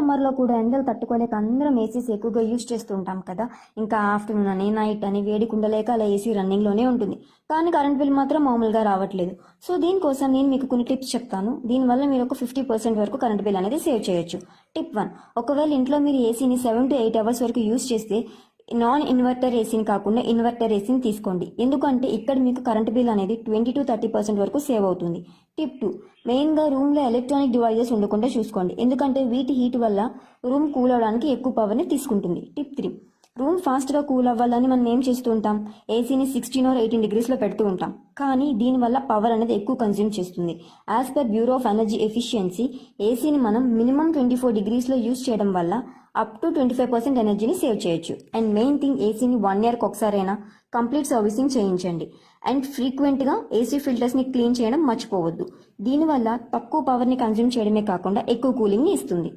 సమ్మర్లో కూడా ఎండలు తట్టుకోలేక అందరం ఏసీస్ ఎక్కువగా యూజ్ చేస్తూ ఉంటాం కదా. ఇంకా ఆఫ్టర్నూన్ అని నైట్ అని వేడికి ఉండలేక అలా ఏసీ రన్నింగ్లోనే ఉంటుంది, కానీ కరెంట్ బిల్ మాత్రం మామూలుగా రావట్లేదు. సో దీనికోసం నేను మీకు కొన్ని టిప్స్ చెప్తాను. దీనివల్ల మీరు ఒక 50% వరకు కరెంట్ బిల్ అనేది సేవ్ చేయొచ్చు. టిప్ 1, ఒకవేళ ఇంట్లో మీరు ఏసీని 7 to 8 అవర్స్ వరకు యూజ్ చేస్తే నాన్ ఇన్వర్టర్ ఏసీని కాకుండా ఇన్వర్టర్ ఏసీని తీసుకోండి. ఎందుకంటే ఇక్కడ మీకు కరెంట్ బిల్ అనేది 20 to 30% వరకు సేవ్ అవుతుంది. టిప్ 2, మెయిన్గా రూమ్లో ఎలక్ట్రానిక్ డివైజెస్ ఉండకుండా చూసుకోండి, ఎందుకంటే వీటి హీట్ వల్ల రూమ్ కూల్ అవడానికి ఎక్కువ పవర్ని తీసుకుంటుంది. టిప్ 3, రూమ్ ఫాస్ట్గా కూల్ అవ్వాలని మనం ఏం చేస్తూ ఉంటాం, ఏసీని 16 or 18 degreesలో పెడుతూ ఉంటాం, కానీ దీనివల్ల పవర్ అనేది ఎక్కువ కన్జ్యూమ్ చేస్తుంది. As per bureau of energy efficiency, ఏసీని మనం మినిమం 24 degreesలో యూజ్ చేయడం వల్ల అప్ టు 25% ఎనర్జీని సేవ్ చేయొచ్చు. అండ్ మెయిన్ థింగ్, ఏసీని 1 yearకి ఒకసారైనా కంప్లీట్ సర్వీసింగ్ చేయించండి. అండ్ ఫ్రీక్వెంట్గా ఏసీ ఫిల్టర్స్ని క్లీన్ చేయడం మర్చిపోవద్దు. దీనివల్ల తక్కువ పవర్ని కన్జ్యూమ్ చేయడమే కాకుండా ఎక్కువ కూలింగ్ని ఇస్తుంది.